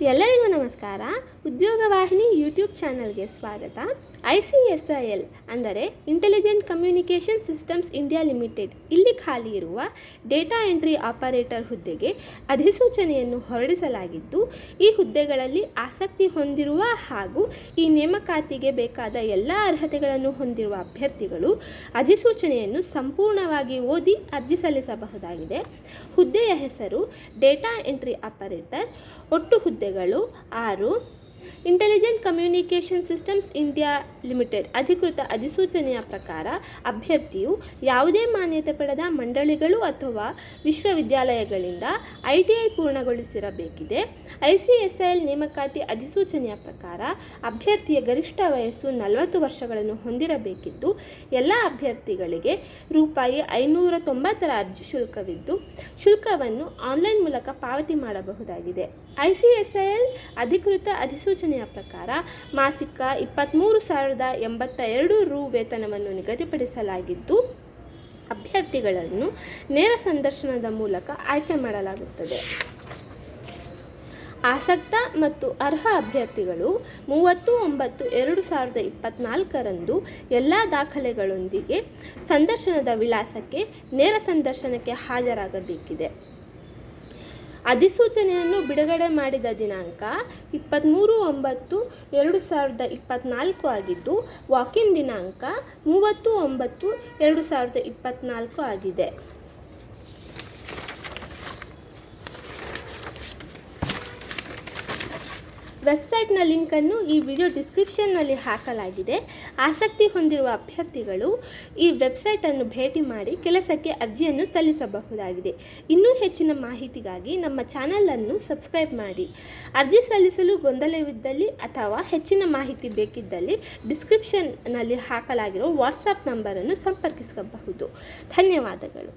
ಎಲ್ಲರಿಗೂ ನಮಸ್ಕಾರ. ಉದ್ಯೋಗವಾಹಿನಿ ಯೂಟ್ಯೂಬ್ ಚಾನಲ್ಗೆ ಸ್ವಾಗತ. ICSIL ಅಂದರೆ intelligent communication systems India limited ಇಲ್ಲಿ ಖಾಲಿ ಇರುವ ಡೇಟಾ ಎಂಟ್ರಿ ಆಪರೇಟರ್ ಹುದ್ದೆಗೆ ಅಧಿಸೂಚನೆಯನ್ನು ಹೊರಡಿಸಲಾಗಿದ್ದು, ಈ ಹುದ್ದೆಗಳಲ್ಲಿ ಆಸಕ್ತಿ ಹೊಂದಿರುವ ಹಾಗೂ ಈ ನೇಮಕಾತಿಗೆ ಬೇಕಾದ ಎಲ್ಲ ಅರ್ಹತೆಗಳನ್ನು ಹೊಂದಿರುವ ಅಭ್ಯರ್ಥಿಗಳು ಅಧಿಸೂಚನೆಯನ್ನು ಸಂಪೂರ್ಣವಾಗಿ ಓದಿ ಅರ್ಜಿ ಸಲ್ಲಿಸಬಹುದಾಗಿದೆ. ಹುದ್ದೆಯ ಹೆಸರು ಡೇಟಾ ಎಂಟ್ರಿ ಆಪರೇಟರ್. ಒಟ್ಟು ಹುದ್ದೆಗಳು 6. Intelligent communication systems India limited ಅಧಿಕೃತ ಅಧಿಸೂಚನೆಯ ಪ್ರಕಾರ ಅಭ್ಯರ್ಥಿಯು ಯಾವುದೇ ಮಾನ್ಯತೆ ಪಡೆದ ಮಂಡಳಿಗಳು ಅಥವಾ ವಿಶ್ವವಿದ್ಯಾಲಯಗಳಿಂದ ITI ಪೂರ್ಣಗೊಳಿಸಿರಬೇಕಿದೆ. ICSIL ನೇಮಕಾತಿ ಅಧಿಸೂಚನೆಯ ಪ್ರಕಾರ ಅಭ್ಯರ್ಥಿಯ ಗರಿಷ್ಠ ವಯಸ್ಸು 40 ವರ್ಷಗಳನ್ನು ಹೊಂದಿರಬೇಕಿದ್ದು, ಎಲ್ಲ ಅಭ್ಯರ್ಥಿಗಳಿಗೆ ರೂಪಾಯಿ 590 ಅರ್ಜಿ ಶುಲ್ಕವಿದ್ದು, ಶುಲ್ಕವನ್ನು ಆನ್ಲೈನ್ ಮೂಲಕ ಪಾವತಿ ಮಾಡಬಹುದಾಗಿದೆ. ICSIL ಅಧಿಕೃತ ಅಧಿಸೂಚನೆಯ ಪ್ರಕಾರ ಮಾಸಿಕ 23,082 ರು ವೇತನವನ್ನು ನಿಗದಿಪಡಿಸಲಾಗಿದ್ದು, ಅಭ್ಯರ್ಥಿಗಳನ್ನು ನೇರ ಸಂದರ್ಶನದ ಮೂಲಕ ಆಯ್ಕೆ ಮಾಡಲಾಗುತ್ತದೆ. ಆಸಕ್ತ ಮತ್ತು ಅರ್ಹ ಅಭ್ಯರ್ಥಿಗಳು 30/9/2024 ಎಲ್ಲ ದಾಖಲೆಗಳೊಂದಿಗೆ ಸಂದರ್ಶನದ ವಿಳಾಸಕ್ಕೆ ನೇರ ಸಂದರ್ಶನಕ್ಕೆ ಹಾಜರಾಗಬೇಕಿದೆ. ಅಧಿಸೂಚನೆಯನ್ನು ಬಿಡುಗಡೆ ಮಾಡಿದ ದಿನಾಂಕ 23/9/2024 ಆಗಿದ್ದು, ವಾಕಿನ್ ದಿನಾಂಕ 30/9/2024 ಆಗಿದೆ. ವೆಬ್ಸೈಟ್ನ ಲಿಂಕನ್ನು ಈ ವಿಡಿಯೋ ಡಿಸ್ಕ್ರಿಪ್ಷನ್ನಲ್ಲಿ ಹಾಕಲಾಗಿದೆ. ಆಸಕ್ತಿ ಹೊಂದಿರುವ ಅಭ್ಯರ್ಥಿಗಳು ಈ ವೆಬ್ಸೈಟನ್ನು ಭೇಟಿ ಮಾಡಿ ಕೆಲಸಕ್ಕೆ ಅರ್ಜಿಯನ್ನು ಸಲ್ಲಿಸಬಹುದಾಗಿದೆ. ಇನ್ನೂ ಹೆಚ್ಚಿನ ಮಾಹಿತಿಗಾಗಿ ನಮ್ಮ ಚಾನಲನ್ನು ಸಬ್ಸ್ಕ್ರೈಬ್ ಮಾಡಿ. ಅರ್ಜಿ ಸಲ್ಲಿಸಲು ಗೊಂದಲವಿದ್ದಲ್ಲಿ ಅಥವಾ ಹೆಚ್ಚಿನ ಮಾಹಿತಿ ಬೇಕಿದ್ದಲ್ಲಿ ಡಿಸ್ಕ್ರಿಪ್ಷನ್ನಲ್ಲಿ ಹಾಕಲಾಗಿರುವ ವಾಟ್ಸಪ್ ನಂಬರನ್ನು ಸಂಪರ್ಕಿಸಬಹುದು. ಧನ್ಯವಾದಗಳು.